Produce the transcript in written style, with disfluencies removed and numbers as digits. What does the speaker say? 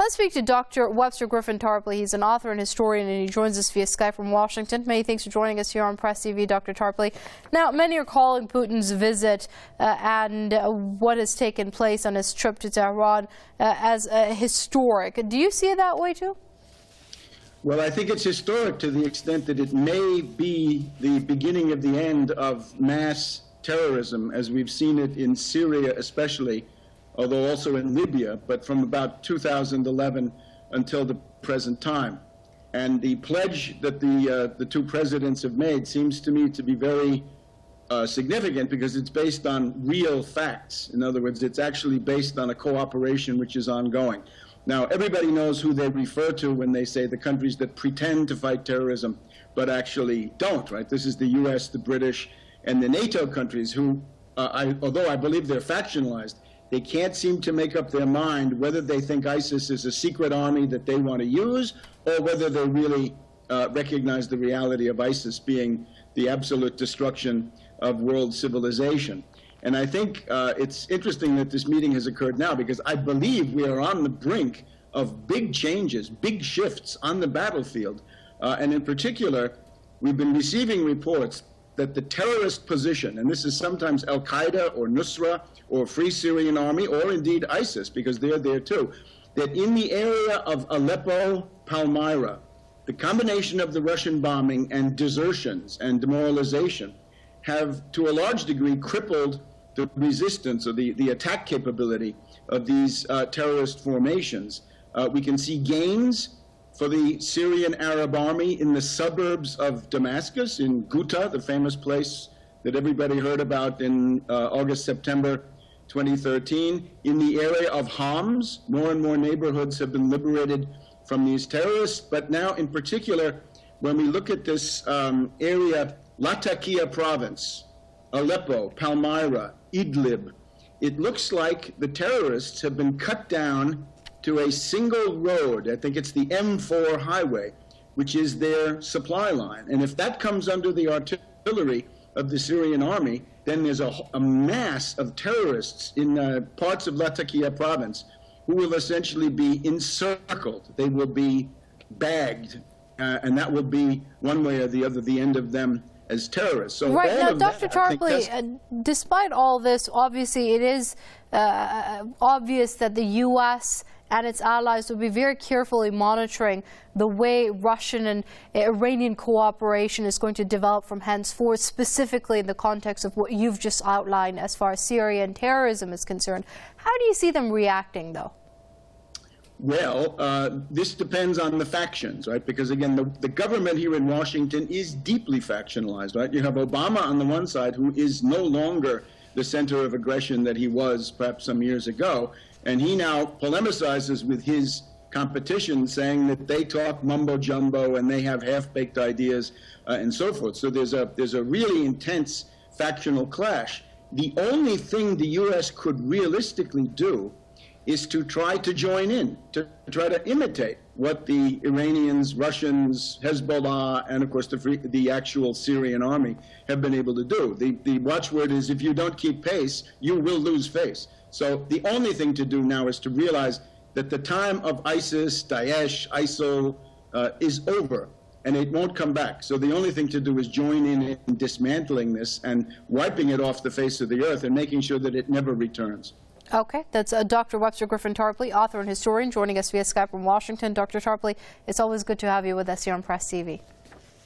Let's speak to Dr. Webster Tarpley. He's an author and historian, and he joins us via Skype from Washington. Many thanks for joining us here on Press TV, Dr. Tarpley. Now, many are calling Putin's visit and what has taken place on his trip to Tehran as historic. Do you see it that way, too? Well, I think it's historic to the extent that it may be the beginning of the end of mass terrorism, as we've seen it in Syria especially, although also in Libya, but from about 2011 until the present time. And the pledge that the two presidents have made seems to me to be very significant, because it's based on real facts. In other words, it's actually based on a cooperation which is ongoing. Now, everybody knows who they refer to when they say the countries that pretend to fight terrorism but actually don't, right? This is the US, the British, and the NATO countries who, although I believe they're factionalized, they can't seem to make up their mind whether they think ISIS is a secret army that they want to use, or whether they really recognize the reality of ISIS being the absolute destruction of world civilization. And I think it's interesting that this meeting has occurred now, because I believe we are on the brink of big changes, big shifts on the battlefield. And in particular, we've been receiving reports that the terrorist position, and this is sometimes Al-Qaeda or Nusra or Free Syrian Army, or indeed ISIS, because they're there too, that in the area of Aleppo, Palmyra, the combination of the Russian bombing and desertions and demoralization have, to a large degree, crippled the resistance or the attack capability of these terrorist formations. We can see gains for the Syrian Arab army in the suburbs of Damascus, in Ghouta, the famous place that everybody heard about in August, September 2013. In the area of Homs, more and more neighborhoods have been liberated from these terrorists. But now, in particular, when we look at this area, Latakia province, Aleppo, Palmyra, Idlib, it looks like the terrorists have been cut down to a single road. I think it's the M4 highway, which is their supply line. And if that comes under the artillery of the Syrian army, then there's a mass of terrorists in parts of Latakia province who will essentially be encircled. They will be bagged, and that will be, one way or the other, the end of them as terrorists. So right now, Dr. Tarpley, despite all this, obviously it is obvious that the U.S. and its allies will be very carefully monitoring the way Russian and Iranian cooperation is going to develop from henceforth, specifically in the context of what you've just outlined as far as Syrian terrorism is concerned. How do you see them reacting, though? Well, this depends on the factions, right? Because, again, the government here in Washington is deeply factionalized, right? You have Obama on the one side, who is no longer the center of aggression that he was perhaps some years ago, and he now polemicizes with his competition, saying that they talk mumbo-jumbo and they have half-baked ideas and so forth. So there's a really intense factional clash. The only thing the U.S. could realistically do is to try to join in, to try to imitate what the Iranians, Russians, Hezbollah, and of course the actual Syrian army have been able to do. The watchword is, if you don't keep pace, you will lose face. So the only thing to do now is to realize that the time of ISIS, Daesh, ISIL is over, and it won't come back. So the only thing to do is join in dismantling this and wiping it off the face of the earth and making sure that it never returns. Okay, that's Dr. Webster Tarpley, author and historian, joining us via Skype from Washington. Dr. Tarpley, it's always good to have you with us here on Press TV.